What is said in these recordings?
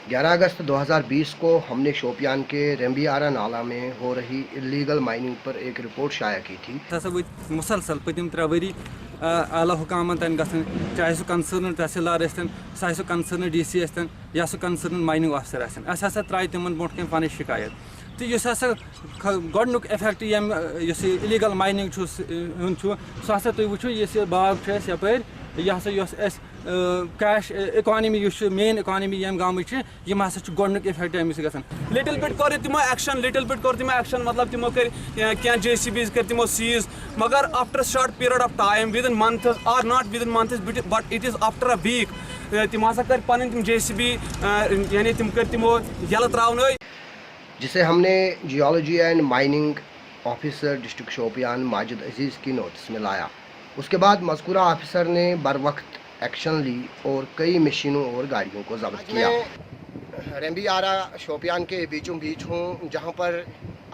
11 अगस्त 2020 को हमने शोपियान के रेम्बियारा नाला में हो रही इलीगल माइनिंग पर एक रिपोर्ट शाया की थी। मुसलसल पतिम 3 वरी आला हुकामन तन गसन, चाहे सह कंसर्न तहसीलदार सन, चाहे सह कंसर्न DC सन या सह कंसर्न माइनिंग ऑफिसर सन, अस हसा त्राय तिमन ब्रोट कन पन शिकायत तो यस हसा गोडनुक इफेक्ट यम यस इलीगल माइनिंग सह हसा तुम वो यस बाग यपर यह हसा यस कैश इकोनॉमी मेन इकोनॉमी यम गाँव यम हसा गोडनुक इफेक्ट अमिस गसन। लिटिल बिट कर तिमो एक्शन, लिटिल बिट कर तिमो एक्शन, मतलब तिमो कर क्या JCBs कर तिमो सीज, मगर after short period of time within months और not within months but it is after a week तिम हसा कर पन तिम JCB यानी तिम कर तिमो यल त्रावन, जिसे हमने geology and mining officer district Shopian Majid Aziz की नोटिस में लाया। उसके बाद मज़कूरा ऑफिसर ने बर वक्त एक्शन ली और कई मशीनों और गाड़ियों को जब्त किया। रेम्बियारा शोपियान के बीचों बीच हूँ, जहाँ पर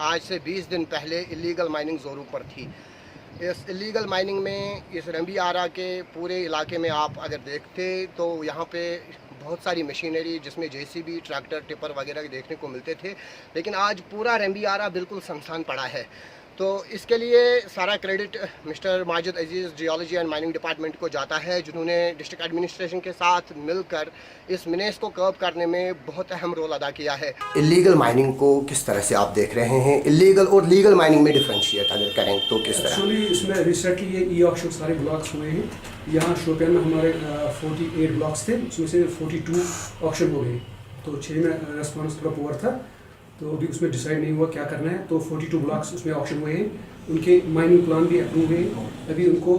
आज से 20 दिन पहले इलीगल माइनिंग ज़ोरों पर थी। इस इलीगल माइनिंग में इस रेम्बियारा के पूरे इलाके में आप अगर देखते तो यहाँ पे बहुत सारी मशीनरी जिसमें JCB, ट्रैक्टर, टिपर वगैरह देखने को मिलते थे, लेकिन आज पूरा रेम्बियारा बिल्कुल सुनसान पड़ा है। तो इसके लिए सारा credit mister Majid Aziz geology and mining department को जाता है, जिन्होंने डिस्ट्रिक्ट एडमिनिस्ट्रेशन के साथ मिलकर इस मिनेस को कर्ब करने में बहुत अहम रोल अदा किया है। इलीगल माइनिंग को किस तरह से आप देख रहे हैं? इलीगल और लीगल माइनिंग में डिफ्रेंशिएट अगर करें तो किस तरह? एक्चुअली इसमें रिसेंटली ये ऑक्शन सारे ब्लॉक्स हुए हैं। यहाँ शोपियान में हमारे 48 ब्लॉक्स थे, उसमें से 42 ऑक्शन हो गए, तो 6 में रेस्पॉन्स थोड़ा पुअर था, तो अभी उसमें डिसाइड नहीं हुआ क्या करना है। तो 42 ब्लॉक्स उसमें ऑक्शन हुए हैं, उनके माइनिंग प्लान भी अप्रूव हुए। अभी उनको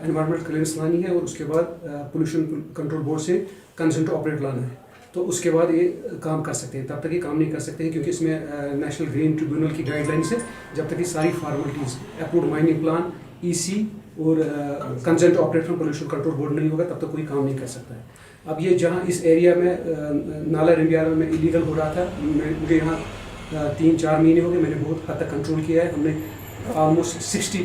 एनवायरनमेंट क्लियरेंस लानी है और उसके बाद पोल्यूशन कंट्रोल बोर्ड से कंसेंट टू ऑपरेट लाना है, तो उसके बाद ये काम कर सकते हैं। तब तक ये काम नहीं कर सकते हैं क्योंकि इसमें नेशनल ग्रीन ट्रिब्यूनल की गाइडलाइंस है। जब तक ये सारी formalities approved mining plan, EC और consent to operate from pollution control board नहीं होगा, तब तक कोई काम नहीं कर सकता है। अब ये जहाँ इस एरिया में नाला रेम्बियारा में इलीगल हो रहा था, मुझे यहाँ 3-4 महीने हो गए, मैंने बहुत हद तक कंट्रोल किया है। हमने ऑलमोस्ट 60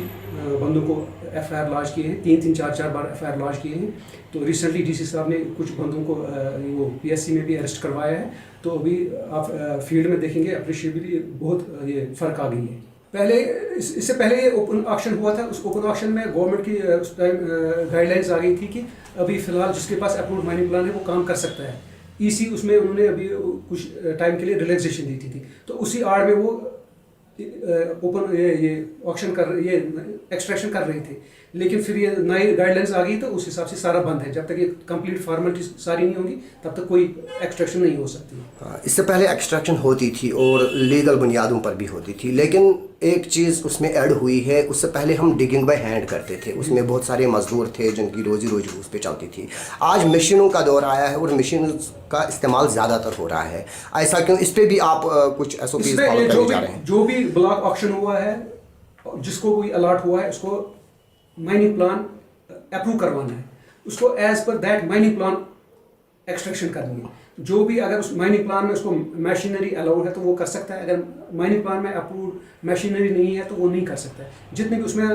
बंदों को FIR लॉन्च किए हैं, 3-4 बार FIR लॉन्च किए हैं। तो रिसेंटली DC साहब ने कुछ बंदों को वो PSC में भी अरेस्ट करवाया है। तो अभी आप फील्ड में देखेंगे अप्रिशिएबली बहुत ये फ़र्क आ गई है। पहले इससे पहले ये ओपन ऑक्शन हुआ था, उस ओपन ऑक्शन में गवर्नमेंट की उस टाइम गाइडलाइंस आ गई थी कि अभी फ़िलहाल जिसके पास अप्रूव्ड माइनिंग प्लान है वो काम कर सकता है। EC उसमें उन्होंने अभी कुछ टाइम के लिए रिलैक्सेशन दी थी, तो उसी आड़ में वो ओपन ये ऑक्शन ये एक्सट्रैक्शन कर रहे थे। लेकिन फिर ये नई गाइडलाइंस आ गई, तो उस हिसाब से सारा बंद है। जब तक ये कंप्लीट फॉर्मेलिटी सारी नहीं होगी तब तक कोई एक्सट्रैक्शन नहीं हो सकती। इससे पहले एक्सट्रैक्शन होती थी और लीगल बुनियादों पर भी होती थी, लेकिन एक चीज़ उसमें ऐड हुई है। उससे पहले हम डिगिंग बाय हैंड करते थे, उसमें बहुत सारे मजदूर थे जिनकी रोजी उस पर चलती थी। आज मशीनों का दौर आया है और मशीन का इस्तेमाल ज़्यादातर हो रहा है। ऐसा क्यों? इस पर भी आप कुछ SOPs फॉलो करने जा रहे हैं? जो भी ब्लॉक ऑक्शन हुआ है, जिसको कोई अलॉट हुआ है, उसको माइनिंग प्लान अप्रूव करवाना है, उसको as per that mining plan extraction करनी है। जो भी अगर उस माइनिंग प्लान में उसको मशीनरी अलाउड है तो वो कर सकता है, अगर माइनिंग प्लान में अप्रूव्ड मशीनरी नहीं है तो वो नहीं कर सकता है। जितने भी उसमें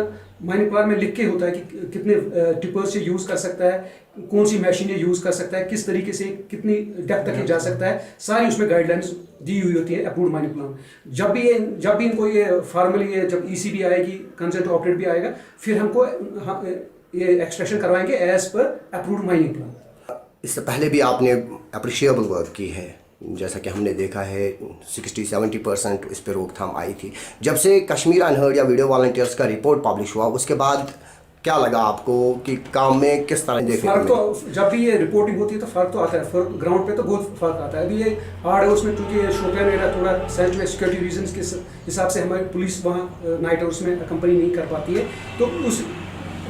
माइनिंग प्लान में लिख के होता है कि कितने टिपर्स से यूज़ कर सकता है, कौन सी मशीनें यूज़ कर सकता है, किस तरीके से कितनी डेप्थ तक जा सकता है, सारी उसमें गाइडलाइंस दी हुई होती है अप्रूव्ड माइनिंग प्लान। जब भी इनको ये फॉर्मली जब EC भी आएगी, कंसेंट टू ऑपरेट भी आएगा, फिर हमको ये एक्सट्रैक्शन करवाएंगे as per approved mining plan. इससे पहले भी आपने अप्रिशिएबल वर्क की है, जैसा कि हमने देखा है 60-70% इस पर रोकथाम आई थी। जब से कश्मीर अनहर्ड या वीडियो वॉलंटियर्स का रिपोर्ट पब्लिश हुआ, उसके बाद क्या लगा आपको कि काम में किस तरह देखने को? तो जब भी ये रिपोर्टिंग होती है तो फ़र्क तो आता है, ग्राउंड पे तो बहुत फ़र्क आता है। अभी ये आर्ड हाउस में क्योंकि शोपियान एरिया थोड़ा सेंस में सिक्योरिटी रीजंस के हिसाब से हमारी पुलिस वहाँ नाइट हाउस में कंपनी नहीं कर पाती है, तो उस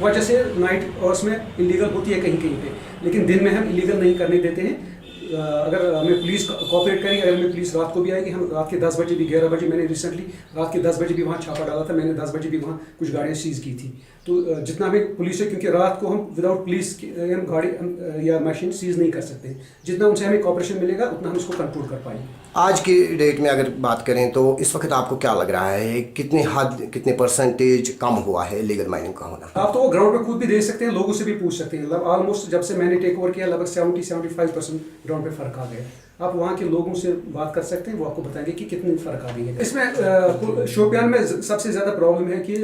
वजह से नाइट हाउस में इलीगल होती है कहीं कहीं पे, लेकिन दिन में हम इलीगल नहीं करने देते हैं। अगर हमें पुलिस कोऑपरेट करेगी, अगर हमें पुलिस रात को भी आएगी, हम रात के 10 बजे भी 11 बजे, मैंने रिसेंटली रात के 10 बजे भी वहाँ छापा डाला था, मैंने 10 बजे भी वहाँ कुछ गाड़ियाँ सीज की थी। तो जितना हमें पुलिस है, क्योंकि रात को हम विदाउट पुलिस हम गाड़ी या मशीन सीज नहीं कर सकते, जितना उनसे हमें कोऑपरेशन मिलेगा उतना हम इसको कंट्रोल कर पाएंगे। आज की डेट में अगर बात करें तो इस वक्त आपको क्या लग रहा है, कितने परसेंटेज कम हुआ है लीगल माइनिंग का होना? आप तो वो ग्राउंड पे खुद भी देख सकते हैं, लोगों से भी पूछ सकते हैं। ऑलमोस्ट जब से मैंने टेक ओवर किया लगभग 70-75% ग्राउंड जगहों पे फ़र्क आ गया। आप वहाँ के लोगों से बात कर सकते हैं, वो आपको बताएंगे कि कितनी फ़र्क आ गई है। इसमें शोपियान में सबसे ज़्यादा प्रॉब्लम है कि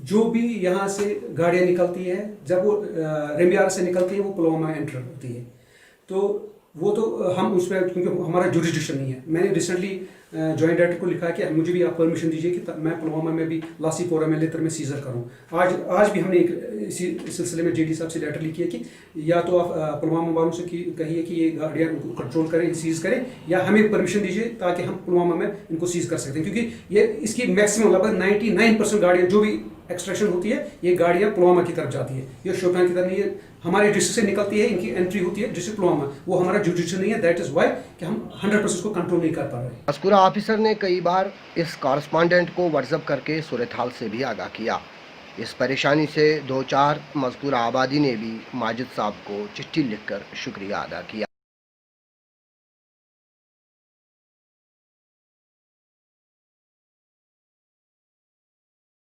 जो भी यहाँ से गाड़ियाँ निकलती है, जब वो रेमियार से निकलती है, वो पुलवामा एंटर होती है, तो वो तो हम उस पर, क्योंकि हमारा जुरिस्डिक्शन नहीं है। मैंने रिसेंटली जॉइंट डायरेक्टर को लिखा है कि मुझे भी आप परमिशन दीजिए कि मैं पुलवामा में भी लासीपोरा में लेतर में सीज़र करूं। आज भी हमने एक इसी सिलसिले में जेडी साहब से लेटर लिखी है कि या तो आप पुलवामा वालों से कहिए कि ये गाड़ियाँ कंट्रोल करें, सीज़ करें, या हमें परमिशन दीजिए ताकि हम पुलवामा में इनको सीज़ कर सकते हैं, क्योंकि ये इसकी मैक्सिमम लगभग 99% गाड़ियाँ जो भी एक्सट्रैक्शन होती है, ये गाड़ियाँ पुलवामा की तरफ जाती है। ये शोपियान की तरफ नहीं है, हमारे डिस्ट्रिक्ट से निकलती है, इनकी एंट्री होती है डिस्ट्रिक्ट पुलवामा, वो हमारा जुडिशन नहीं है। दैट इज़ वाई कि हम 100% को कंट्रोल नहीं कर पा रहे। मज़कूरा ऑफिसर ने कई बार इस कॉरेस्पॉन्डेंट को व्हाट्सएप करके सूरत हाल से भी आगाह किया। इस परेशानी से 2-4 मज़कूरा आबादी ने भी माजिद साहब को चिट्ठी लिखकर शुक्रिया अदा किया।